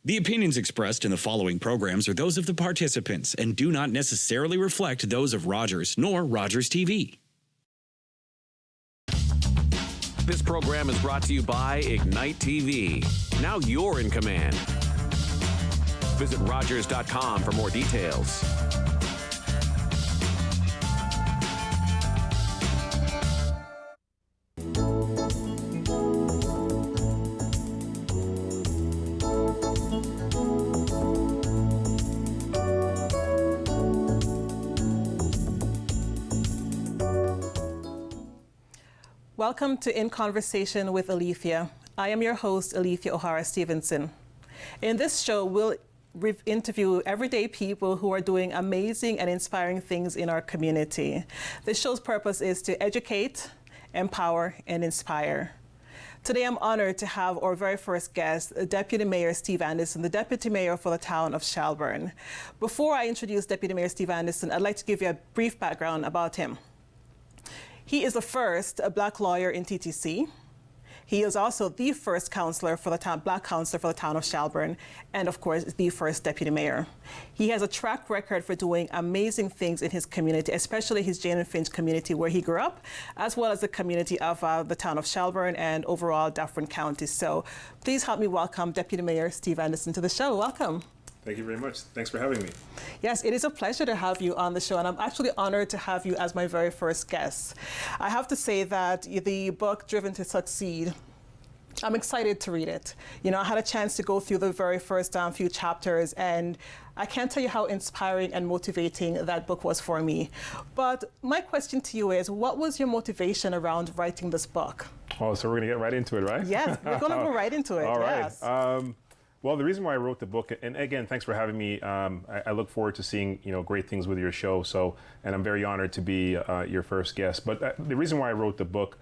The opinions expressed in the following programs are those of the participants and do not necessarily reflect those of Rogers nor Rogers TV. This program is brought to you by Ignite TV. Now you're in command. Visit Rogers.com for more details. Welcome to In Conversation with Alethia. I am your host, Alethia O'Hara-Stephenson. In this show, we'll interview everyday people who are doing amazing and inspiring things in our community. This show's purpose is to educate, empower, and inspire. Today, I'm honored to have our very first guest, Deputy Mayor Steve Anderson, the Deputy Mayor for the town of Shelburne. Before I introduce Deputy Mayor Steve Anderson, I'd like to give you a brief background about him. He is the first Black lawyer in TTC. He is also the first counselor for the town, Black counselor for the town of Shelburne, and of course, the first deputy mayor. He has a track record for doing amazing things in his community, especially his Jane and Finch community where he grew up, as well as the community of the town of Shelburne and overall Dufferin County. So please help me welcome Deputy Mayor Steve Anderson to the show. Welcome. Thank you very much. Thanks for having me. Yes, it is a pleasure to have you on the show, and I'm actually honored to have you as my very first guest. I have to say that the book, Driven to Succeed, I'm excited to read it. You know, I had a chance to go through the very first few chapters, and I can't tell you how inspiring and motivating that book was for me. But my question to you is, what was your motivation around writing this book? Oh, so we're going to get right into it, right? Yes, we're going to go right into it. All right. Yes. Well, the reason why I wrote the book, and again, thanks for having me. I look forward to seeing great things with your show. So, and I'm very honored to be your first guest. But the reason why I wrote the book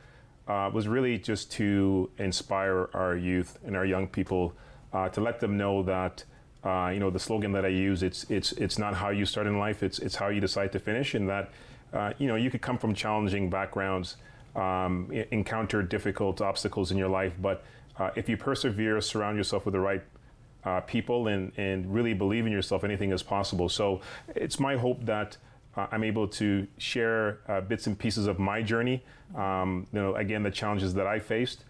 was really just to inspire our youth and our young people, to let them know that the slogan that I use, it's not how you start in life, it's how you decide to finish, and that you could come from challenging backgrounds, encounter difficult obstacles in your life, but if you persevere, surround yourself with the right people and really believe in yourself, anything is possible. So it's my hope that I'm able to share bits and pieces of my journey, again, the challenges that I faced,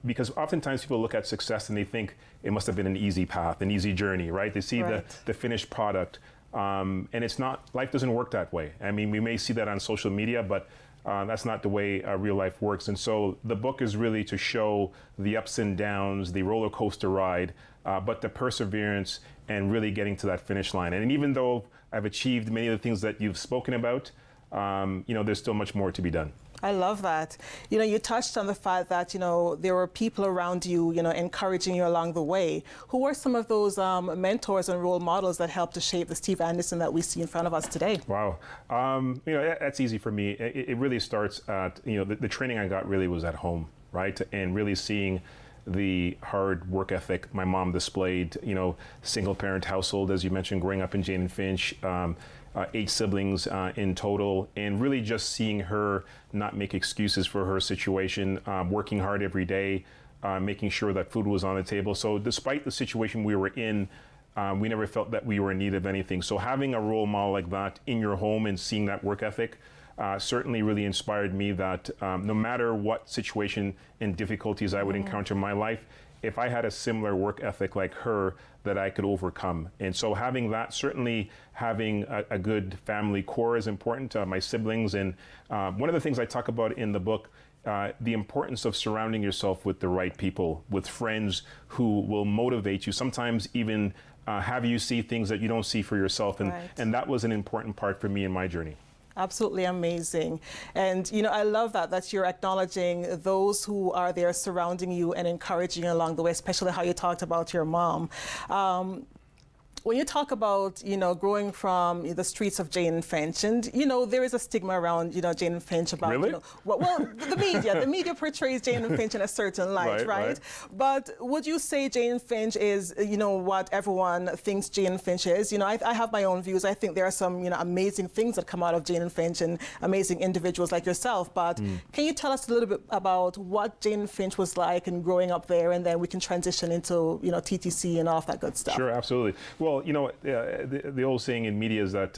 because oftentimes people look at success and they think it must have been an easy path, an easy journey, right? They see the finished product, and it's not, life doesn't work that way. I mean, we may see that on social media, but that's not the way real life works. And so the book is really to show the ups and downs, the roller coaster ride, but the perseverance and really getting to that finish line. And even though I've achieved many of the things that you've spoken about, there's still much more to be done. I love that. You touched on the fact that, there were people around you, encouraging you along the way. Who were some of those mentors and role models that helped to shape the Steve Anderson that we see in front of us today? Wow. That's easy for me. It really starts at, the training I got really was at home, right? And really seeing the hard work ethic my mom displayed, single parent household, as you mentioned, growing up in Jane and Finch, 8 siblings in total, and really just seeing her not make excuses for her situation, working hard every day, making sure that food was on the table. So despite the situation we were in, we never felt that we were in need of anything. So having a role model like that in your home and seeing that work ethic certainly really inspired me that no matter what situation and difficulties I would encounter in my life, if I had a similar work ethic like her, that I could overcome. And so having that, certainly having a good family core is important, my siblings. And one of the things I talk about in the book, the importance of surrounding yourself with the right people, with friends who will motivate you, sometimes even have you see things that you don't see for yourself. And that was an important part for me in my journey. Absolutely amazing. And, I love that you're acknowledging those who are there surrounding you and encouraging you along the way, especially how you talked about your mom. when you talk about, growing from the streets of Jane and Finch, and, there is a stigma around, Jane and Finch about, Really? well, the media portrays Jane and Finch in a certain light, right? But would you say Jane and Finch is, what everyone thinks Jane and Finch is? I have my own views. I think there are some, amazing things that come out of Jane and Finch and amazing individuals like yourself. But can you tell us a little bit about what Jane and Finch was like and growing up there, and then we can transition into, TTC and all of that good stuff? Sure, absolutely. Well, the old saying in media is that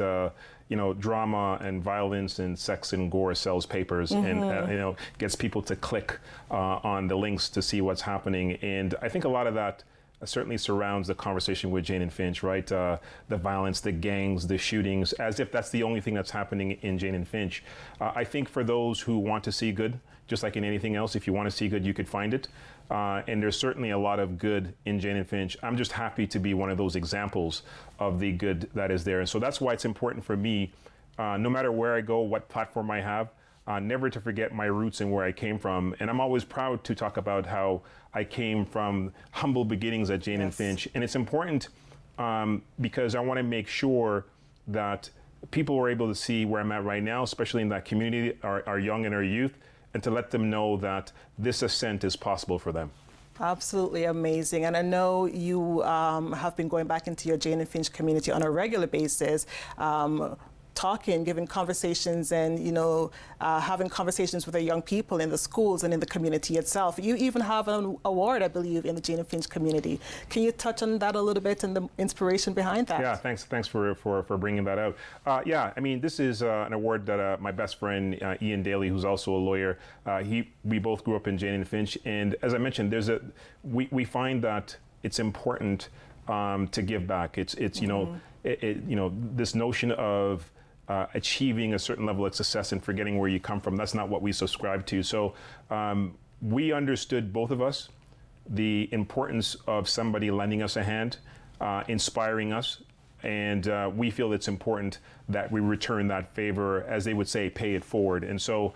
drama and violence and sex and gore sells papers, and gets people to click on the links to see what's happening. And I think a lot of that certainly surrounds the conversation with Jane and Finch, right? The violence, the gangs, the shootings, as if that's the only thing that's happening in Jane and Finch. I think for those who want to see good, just like in anything else, if you want to see good, you could find it. And there's certainly a lot of good in Jane and Finch. I'm just happy to be one of those examples of the good that is there. And so that's why it's important for me, no matter where I go, what platform I have, never to forget my roots and where I came from. And I'm always proud to talk about how I came from humble beginnings at Jane and Finch. And it's important because I want to make sure that people are able to see where I'm at right now, especially in that community, our young and our youth, and to let them know that this ascent is possible for them. Absolutely amazing. And I know you have been going back into your Jane and Finch community on a regular basis, talking, giving conversations, and having conversations with the young people in the schools and in the community itself. You even have an award, I believe, in the Jane and Finch community. Can you touch on that a little bit and the inspiration behind that? Yeah, thanks for bringing that out. Yeah, I mean, this is an award that my best friend Ian Daly, who's also a lawyer, we both grew up in Jane and Finch, and as I mentioned, we find that it's important to give back. It's this notion of achieving a certain level of success and forgetting where you come from. That's not what we subscribe to. So we understood, both of us, the importance of somebody lending us a hand, inspiring us, and we feel it's important that we return that favor, as they would say, pay it forward. And so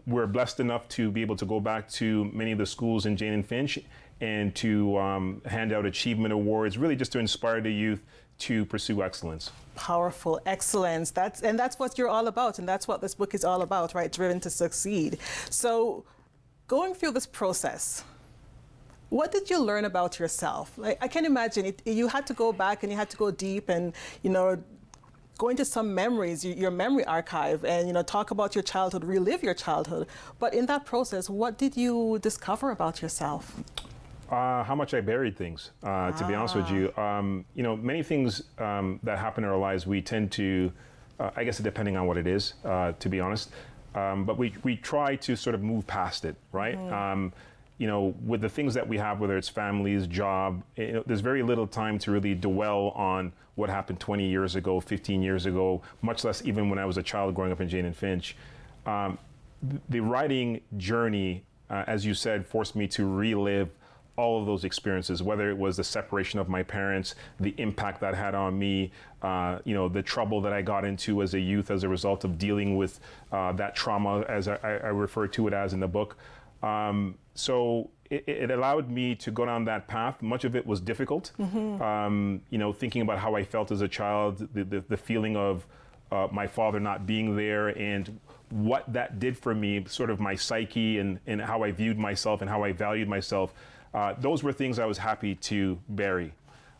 we're blessed enough to be able to go back to many of the schools in Jane and Finch and to hand out achievement awards, really just to inspire the youth to pursue excellence. Powerful excellence. That's what you're all about, and that's what this book is all about, right? Driven to succeed. So, going through this process, what did you learn about yourself? Like, I can imagine you had to go back and you had to go deep and go into some memories, your memory archive, and talk about your childhood, relive your childhood. But in that process, what did you discover about yourself? How much I buried things, to be honest with you. Many things that happen in our lives, we tend to, I guess depending on what it is, to be honest, but we try to sort of move past it, right? With the things that we have, whether it's families, job, there's very little time to really dwell on what happened 20 years ago, 15 years ago, much less even when I was a child growing up in Jane and Finch. The writing journey, as you said, forced me to relive all of those experiences, whether it was the separation of my parents, the impact that had on me, the trouble that I got into as a youth as a result of dealing with that trauma, as I refer to it as in the book. So it allowed me to go down that path. Much of it was difficult. Thinking about how I felt as a child, the feeling of my father not being there, and what that did for me, sort of my psyche and how I viewed myself and how I valued myself. Those were things I was happy to bury.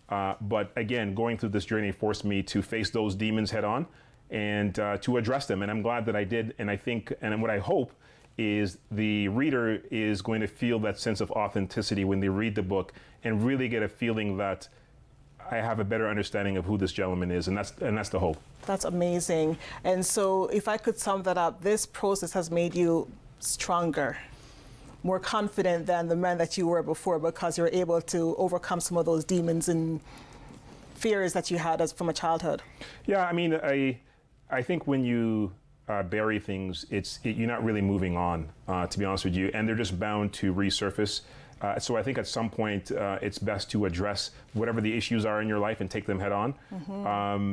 But again, going through this journey forced me to face those demons head on and to address them. And I'm glad that I did. And I think, and what I hope is the reader is going to feel that sense of authenticity when they read the book and really get a feeling that I have a better understanding of who this gentleman is. And that's the hope. That's amazing. And so if I could sum that up, this process has made you stronger, more confident than the man that you were before, because you're able to overcome some of those demons and fears that you had from a childhood. Yeah, I mean, I think when you bury things, you're not really moving on, to be honest with you, and they're just bound to resurface. So I think at some point it's best to address whatever the issues are in your life and take them head on.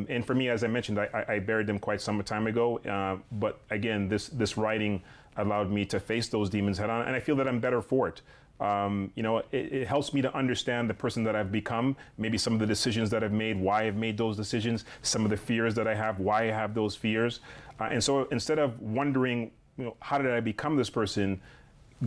And for me, as I mentioned, I buried them quite some time ago. But again, this writing allowed me to face those demons head on, and I feel that I'm better for it. It helps me to understand the person that I've become, maybe some of the decisions that I've made, why I've made those decisions, some of the fears that I have, why I have those fears. And so instead of wondering, how did I become this person,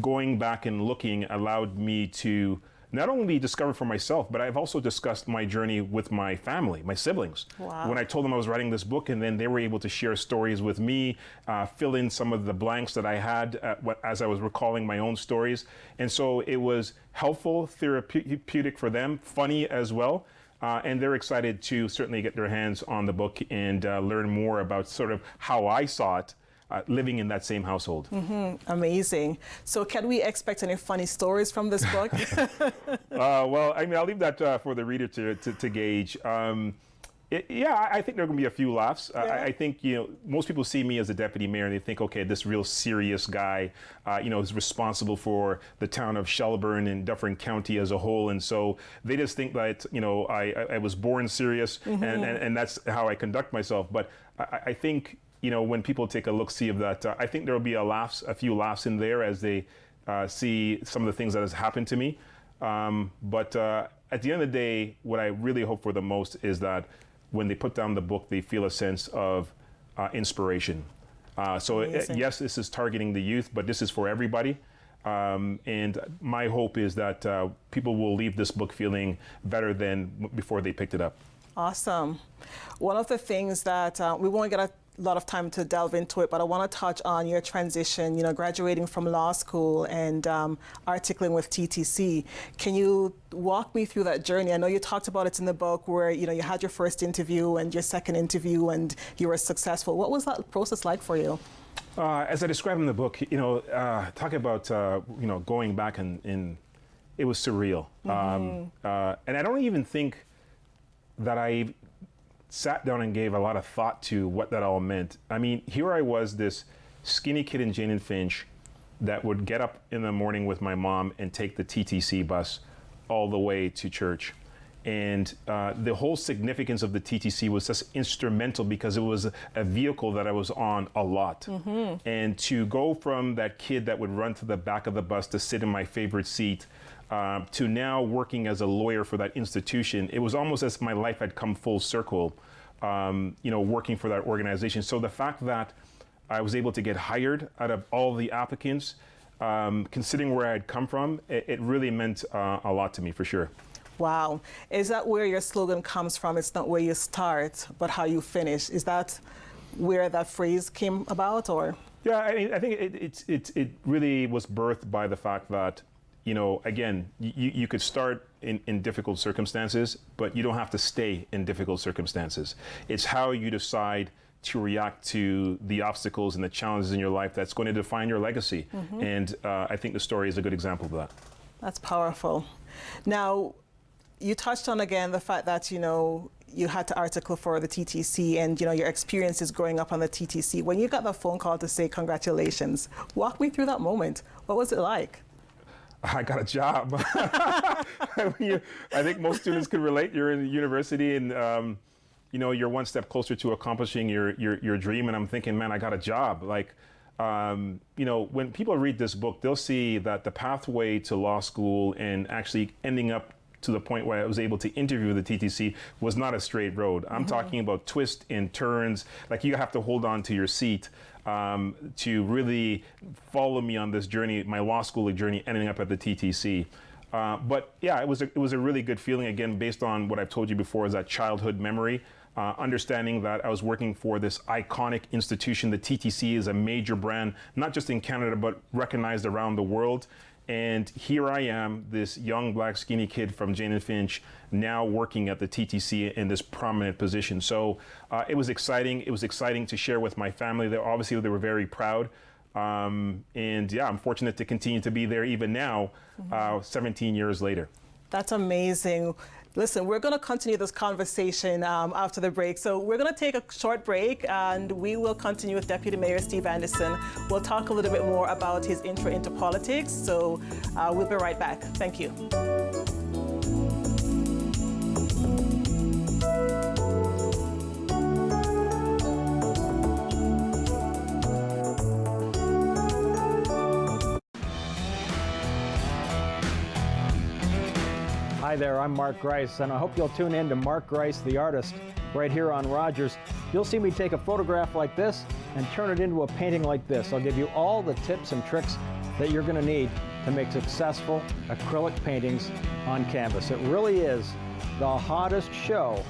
going back and looking allowed me to not only discover for myself, but I've also discussed my journey with my family, my siblings. Wow. When I told them I was writing this book, and then they were able to share stories with me, fill in some of the blanks that I had as I was recalling my own stories. And so it was helpful, therapeutic for them, funny as well. And they're excited to certainly get their hands on the book and learn more about sort of how I saw it living in that same household. Amazing. So can we expect any funny stories from this book? Well, I mean, I'll leave that for the reader to gauge. I think there are going to be a few laughs. Yeah. I think, most people see me as a deputy mayor and they think, okay, this real serious guy, is responsible for the town of Shelburne and Dufferin County as a whole. And so they just think that, I was born serious and that's how I conduct myself. But I think, when people take a look-see of that, I think there will be a few laughs in there as they see some of the things that has happened to me. But at the end of the day, what I really hope for the most is that when they put down the book, they feel a sense of inspiration. Yes, this is targeting the youth, but this is for everybody. And my hope is that people will leave this book feeling better than before they picked it up. Awesome. One of the things that we won't get a lot of time to delve into it, but I want to touch on your transition, graduating from law school and articling with TTC. Can you walk me through that journey? I know you talked about it in the book where, you had your first interview and your second interview and you were successful. What was that process like for you? As I describe in the book, talk about, going back and it was surreal. And I don't even think that I sat down and gave a lot of thought to what that all meant. I mean, here I was, this skinny kid in Jane and Finch that would get up in the morning with my mom and take the TTC bus all the way to church. And the whole significance of the TTC was just instrumental because it was a vehicle that I was on a lot. And to go from that kid that would run to the back of the bus to sit in my favorite seat to now working as a lawyer for that institution, it was almost as if my life had come full circle, working for that organization. So the fact that I was able to get hired out of all the applicants, considering where I had come from, it really meant a lot to me for sure. Wow. Is that where your slogan comes from? It's not where you start, but how you finish. Is that where that phrase came about, or? Yeah, I mean, I think it really was birthed by the fact that, again, you could start in difficult circumstances, but you don't have to stay in difficult circumstances. It's how you decide to react to the obstacles and the challenges in your life that's going to define your legacy. And I think the story is a good example of that. That's powerful. Now, you touched on again the fact that, you had to article for the TTC and, your experiences growing up on the TTC. When you got that phone call to say congratulations, walk me through that moment. What was it like? I got a job. I think most students can relate. You're in university and, you're one step closer to accomplishing your dream. And I'm thinking, man, I got a job. Like, when people read this book, they'll see that the pathway to law school and actually ending up to the point where I was able to interview the TTC was not a straight road. I'm talking about twists and turns. Like, you have to hold on to your seat to really follow me on this journey, my law school journey, ending up at the TTC. But yeah, it was a really good feeling, again, based on what I've told you before, is that childhood memory. Understanding that I was working for this iconic institution. The TTC is a major brand, not just in Canada, but recognized around the world. And here I am, this young black skinny kid from Jane and Finch, now working at the TTC in this prominent position. So it was exciting. It was exciting to share with my family. They were very proud. And yeah, I'm fortunate to continue to be there even now, 17 years later. That's amazing. Listen, we're going to continue this conversation after the break. So we're going to take a short break and we will continue with Deputy Mayor Steve Anderson. We'll talk a little bit more about his intro into politics. So we'll be right back. Thank you. Hi there, I'm Mark Grice, and I hope you'll tune in to Mark Grice, the artist, right here on Rogers. You'll see me take a photograph like this and turn it into a painting like this. I'll give you all the tips and tricks that you're going to need to make successful acrylic paintings on canvas. It really is the hottest show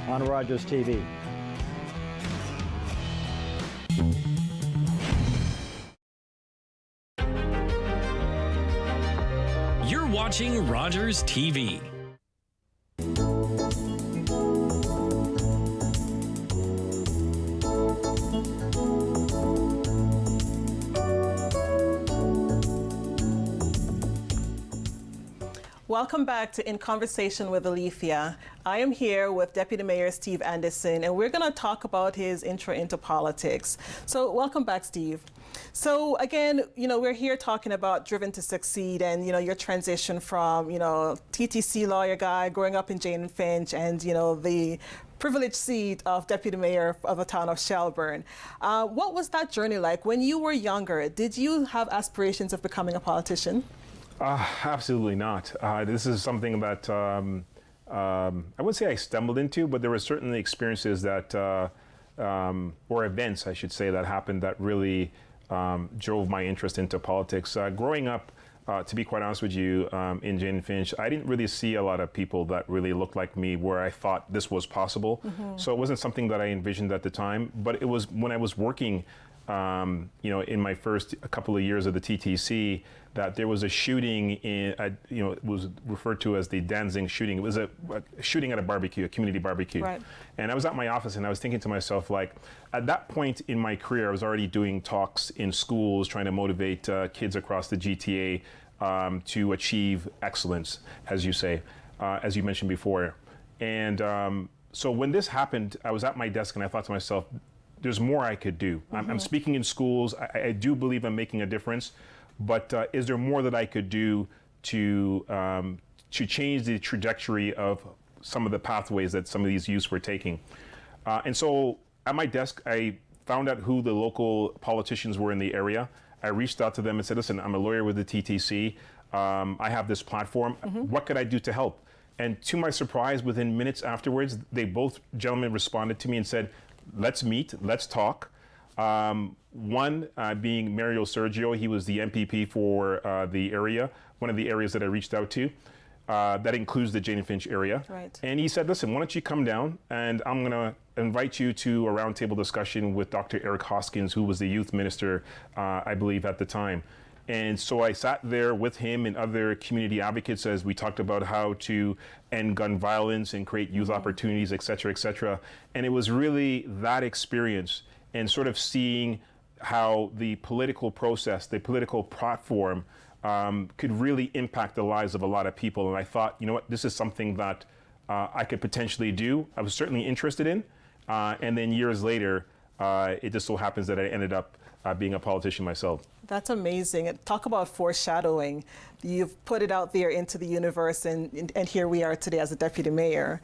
on Rogers TV. You're watching Rogers TV. Welcome back to In Conversation with Alethia. I am here with Deputy Mayor Steve Anderson, and we're going to talk about his intro into politics. So welcome back, Steve. So again, we're here talking about Driven to Succeed and, your transition from, TTC lawyer guy growing up in Jane and Finch and, the privileged seat of Deputy Mayor of the town of Shelburne. What was that journey like? When you were younger, did you have aspirations of becoming a politician? Absolutely not. This is something that I wouldn't say I stumbled into, but there were certainly experiences that, or events, I should say, that happened that really drove my interest into politics. Growing up, to be quite honest with you, in Jane and Finch, I didn't really see a lot of people that really looked like me where I thought this was possible. Mm-hmm. So it wasn't something that I envisioned at the time, but it was when I was working in my first couple of years of the TTC, that there was a shooting in, it was referred to as the Danzig shooting. It was a shooting at a barbecue, a community barbecue. Right. And I was at my office and I was thinking to myself, like, at that point in my career, I was already doing talks in schools, trying to motivate kids across the GTA to achieve excellence, as you say, as you mentioned before. And so when this happened, I was at my desk and I thought to myself, there's more I could do. Mm-hmm. I'm speaking in schools. I do believe I'm making a difference, but is there more that I could do to change the trajectory of some of the pathways that some of these youths were taking? And so at my desk, I found out who the local politicians were in the area. I reached out to them and said, listen, I'm a lawyer with the TTC. I have this platform. Mm-hmm. What could I do to help? And to my surprise, within minutes afterwards, both gentlemen responded to me and said, let's meet, let's talk. One being Mario Sergio, he was the MPP for the area, one of the areas that I reached out to. That includes the Jane and Finch area. Right. And he said, listen, why don't you come down and I'm going to invite you to a roundtable discussion with Dr. Eric Hoskins, who was the youth minister, I believe, at the time. And so I sat there with him and other community advocates as we talked about how to end gun violence and create youth opportunities, et cetera, et cetera. And it was really that experience and sort of seeing how the political process, the political platform could really impact the lives of a lot of people. And I thought, you know what, this is something that I could potentially do. I was certainly interested in. And then years later, it just so happens that I ended up being a politician myself. That's amazing. Talk about foreshadowing. You've put it out there into the universe, and here we are today as a deputy mayor.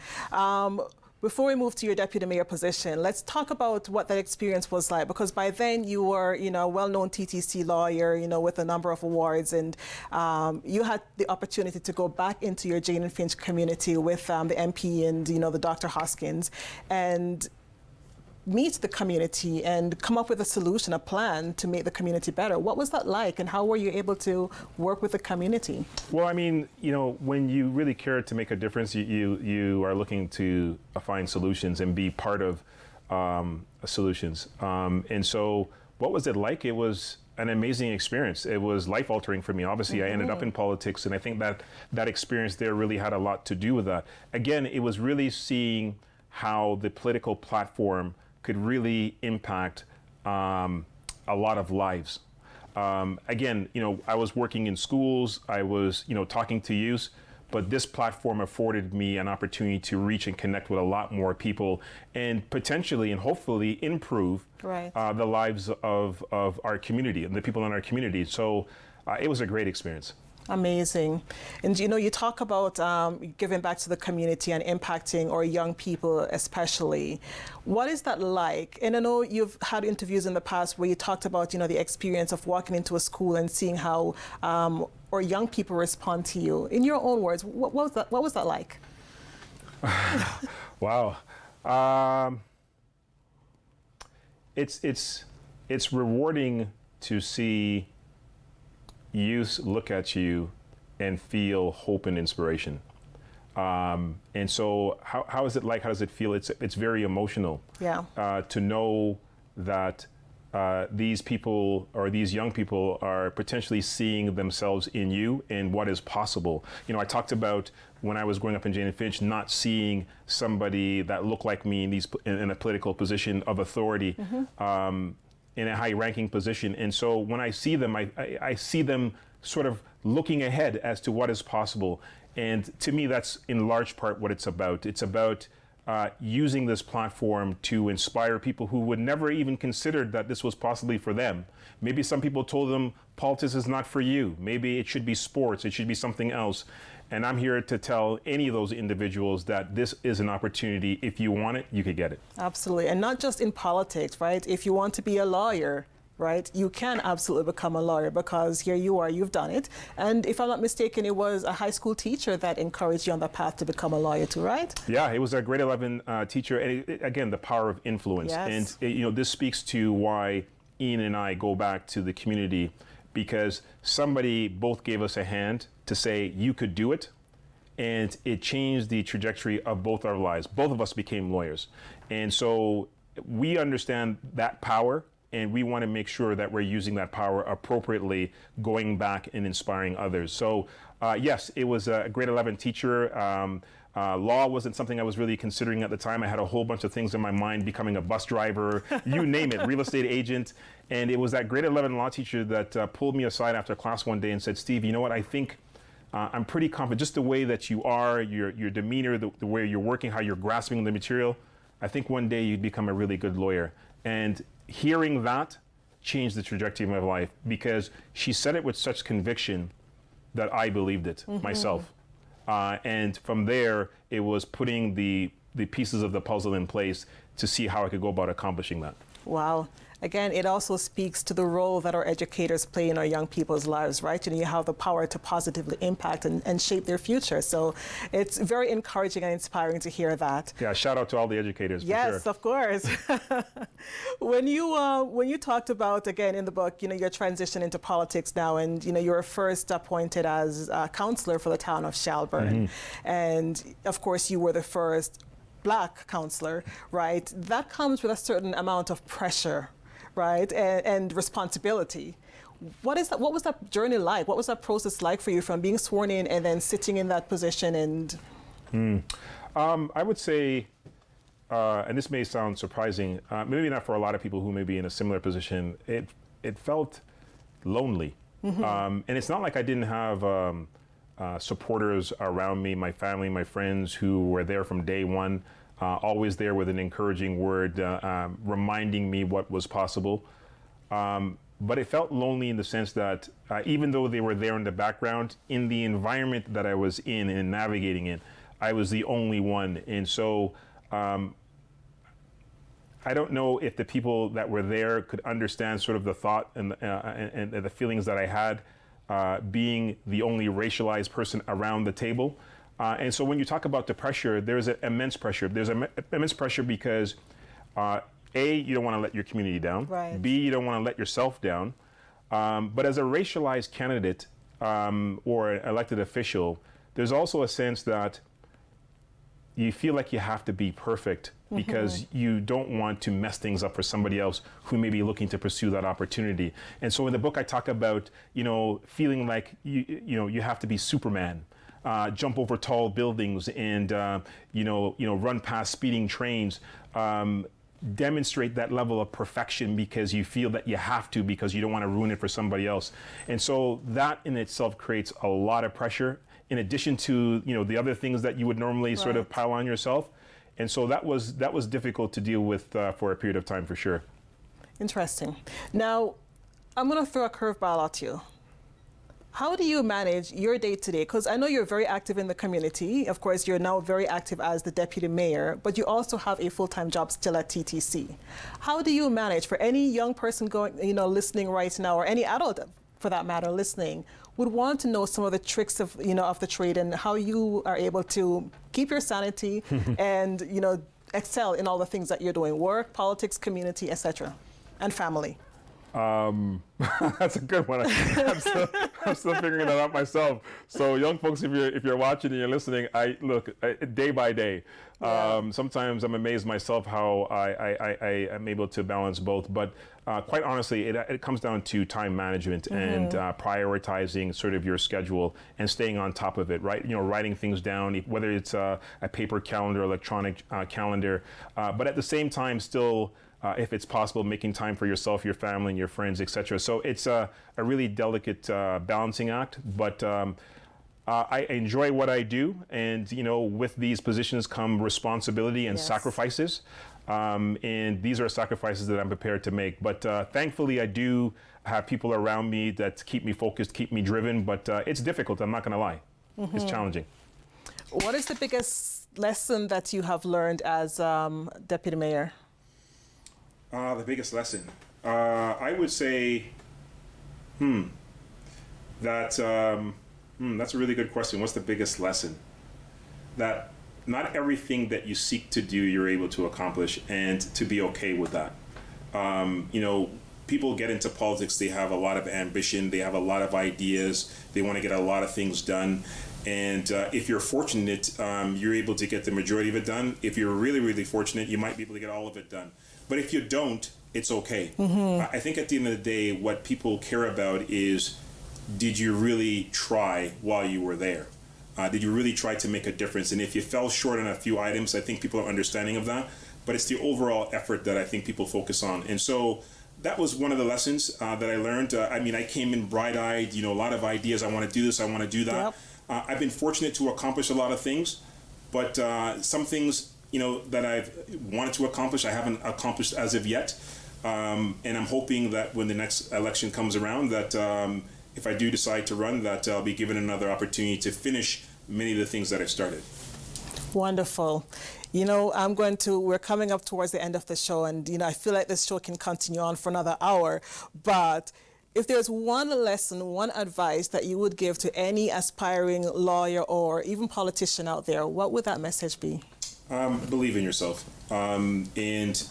Before we move to your deputy mayor position, let's talk about what that experience was like, because by then you were, a well-known TTC lawyer, with a number of awards, and you had the opportunity to go back into your Jane and Finch community with the MP and, the Dr. Hoskins, and meet the community and come up with a solution, a plan to make the community better. What was that like, and how were you able to work with the community? Well, I mean, when you really care to make a difference, you are looking to find solutions and be part of solutions. And so what was it like? It was an amazing experience. It was life-altering for me. Obviously, mm-hmm. I ended up in politics, and I think that experience there really had a lot to do with that. Again, it was really seeing how the political platform could really impact a lot of lives. Again, I was working in schools, I was, talking to youth, but this platform afforded me an opportunity to reach and connect with a lot more people and potentially and hopefully improve the lives of our community and the people in our community. So it was a great experience. Amazing. And you talk about giving back to the community and impacting our young people especially. What is that like? And I know you've had interviews in the past where you talked about, the experience of walking into a school and seeing how our young people respond to you. In your own words, what was that like? Wow. It's rewarding to see youth look at you and feel hope and inspiration. And so how is it like? How does it feel? It's very emotional. Yeah. To know that these people or these young people are potentially seeing themselves in you and what is possible. I talked about when I was growing up in Jane and Finch, not seeing somebody that looked like me in a political position of authority, in a high-ranking position. And so when I see them, I see them sort of looking ahead as to what is possible. And to me, that's in large part what it's about. It's about using this platform to inspire people who would never even considered that this was possibly for them. Maybe some people told them politics is not for you. Maybe it should be sports. It should be something else. And I'm here to tell any of those individuals that this is an opportunity. If you want it, you could get it. Absolutely. And not just in politics, right? If you want to be a lawyer, right, you can absolutely become a lawyer, because here you are, you've done it. And if I'm not mistaken, it was a high school teacher that encouraged you on the path to become a lawyer too, right? Yeah, it was a grade 11 teacher. And again, the power of influence. Yes. And this speaks to why Ian and I go back to the community, because somebody both gave us a hand to say, you could do it. And it changed the trajectory of both our lives. Both of us became lawyers. And so we understand that power, and we want to make sure that we're using that power appropriately, going back and inspiring others. So yes, it was a grade 11 teacher. Law wasn't something I was really considering at the time. I had a whole bunch of things in my mind, becoming a bus driver, you name it, real estate agent. And it was that grade 11 law teacher that pulled me aside after class one day and said, Steve, you know what, I think I'm pretty confident, just the way that you are, your demeanor, the way you're working, how you're grasping the material, I think one day you'd become a really good lawyer. And hearing that changed the trajectory of my life, because she said it with such conviction that I believed it myself. And from there, it was putting the pieces of the puzzle in place to see how I could go about accomplishing that. Wow. Again, it also speaks to the role that our educators play in our young people's lives, right? You have the power to positively impact and shape their future. So it's very encouraging and inspiring to hear that. Yeah, shout out to all the educators. Yes, for sure. Of course. When you talked about, again, in the book, your transition into politics now, and you were first appointed as a councillor for the town of Shelburne, and of course you were the first Black councillor, right? That comes with a certain amount of pressure, right, and responsibility. What was that journey like? What was that process like for you, from being sworn in and then sitting in that position? And I would say, and this may sound surprising, maybe not for a lot of people who may be in a similar position, it felt lonely. And it's not like I didn't have supporters around me, my family, my friends, who were there from day one, always there with an encouraging word, reminding me what was possible. But it felt lonely in the sense that even though they were there in the background, in the environment that I was in and navigating it, I was the only one. And so I don't know if the people that were there could understand sort of the thought and the feelings that I had, being the only racialized person around the table. And so when you talk about the pressure, there's an immense pressure. There's immense pressure because A, you don't want to let your community down. Right. B, you don't want to let yourself down. But as a racialized candidate or an elected official, there's also a sense that you feel like you have to be perfect because you don't want to mess things up for somebody else who may be looking to pursue that opportunity. And so in the book, I talk about, feeling like you have to be Superman, jump over tall buildings and, run past speeding trains, demonstrate that level of perfection because you feel that you have to, because you don't want to ruin it for somebody else. And so that in itself creates a lot of pressure, in addition to the other things that you would normally sort of pile on yourself. And so that was difficult to deal with for a period of time, for sure. Interesting. Now, I'm going to throw a curveball at you. How do you manage your day-to-day? Because I know you're very active in the community. Of course, you're now very active as the deputy mayor, but you also have a full-time job still at TTC. How do you manage, for any young person going, listening right now, or any adult for that matter listening, would want to know some of the tricks of, of the trade and how you are able to keep your sanity and, excel in all the things that you're doing, work, politics, community, etc., and family? That's a good one. I'm still figuring that out myself. So young folks, if you're watching and you're listening, I look day by day. Yeah. Sometimes I'm amazed myself how I am able to balance both. But quite honestly, it comes down to time management and prioritizing sort of your schedule and staying on top of it, right? Writing things down, whether it's a paper calendar, electronic calendar, but at the same time still, if it's possible, making time for yourself, your family, and your friends, etc. So it's a really delicate balancing act, but I enjoy what I do, and with these positions come responsibility and sacrifices, and these are sacrifices that I'm prepared to make. But thankfully, I do have people around me that keep me focused, keep me driven, but it's difficult, I'm not going to lie. It's challenging. What is the biggest lesson that you have learned as deputy mayor? The biggest lesson, I would say, that's a really good question. What's the biggest lesson? That not everything that you seek to do, you're able to accomplish, and to be okay with that. People get into politics, they have a lot of ambition, they have a lot of ideas, they want to get a lot of things done. And if you're fortunate, you're able to get the majority of it done. If you're really, really fortunate, you might be able to get all of it done. But if you don't, it's okay. I think at the end of the day, what people care about is, did you really try while you were there? Did you really try to make a difference? And if you fell short on a few items, I think people are understanding of that. But it's the overall effort that I think people focus on. And so that was one of the lessons that I learned. I came in bright-eyed, a lot of ideas. I want to do this, I want to do that. Yep. I've been fortunate to accomplish a lot of things, but some things that I've wanted to accomplish, I haven't accomplished as of yet. And I'm hoping that when the next election comes around, that if I do decide to run, that I'll be given another opportunity to finish many of the things that I've started. Wonderful. We're coming up towards the end of the show, and, I feel like this show can continue on for another hour, but if there's one lesson, one advice that you would give to any aspiring lawyer or even politician out there, what would that message be? Believe in yourself. And,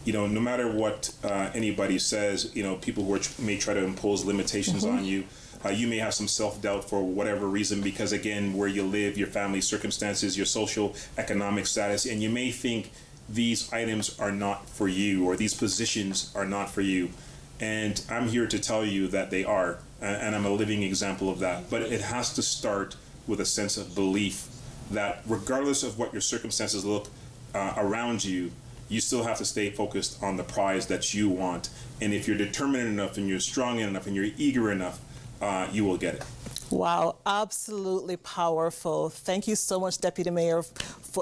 no matter what anybody says, people who may try to impose limitations on you, you may have some self-doubt for whatever reason, because, again, where you live, your family circumstances, your social, economic status, and you may think these items are not for you or these positions are not for you. And I'm here to tell you that they are, and I'm a living example of that. But it has to start with a sense of belief that regardless of what your circumstances look around you, you still have to stay focused on the prize that you want. And if you're determined enough and you're strong enough and you're eager enough, you will get it. Wow, absolutely powerful. Thank you so much, Deputy Mayor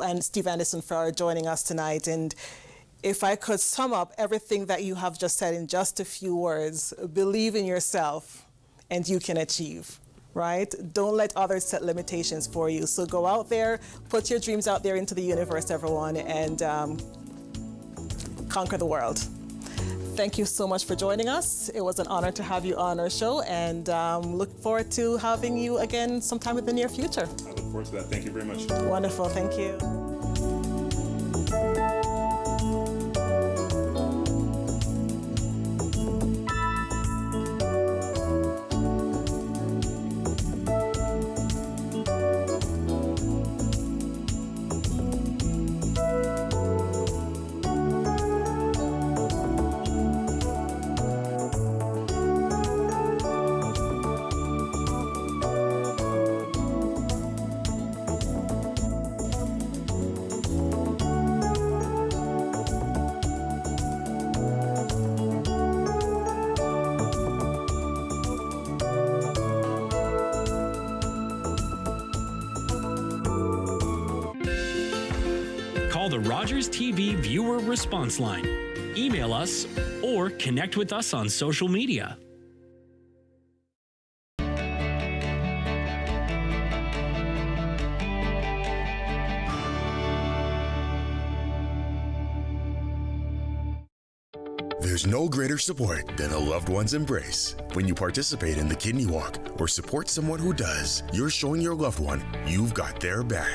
and Steve Anderson, for joining us tonight. And if I could sum up everything that you have just said in just a few words, believe in yourself and you can achieve, right? Don't let others set limitations for you. So go out there, put your dreams out there into the universe, everyone, and conquer the world. Thank you so much for joining us. It was an honor to have you on our show, and look forward to having you again sometime in the near future. I look forward to that. Thank you very much. Wonderful. Thank you. Call the Rogers TV viewer response line, email us, or connect with us on social media. There's no greater support than a loved one's embrace. When you participate in the Kidney Walk or support someone who does, you're showing your loved one you've got their back.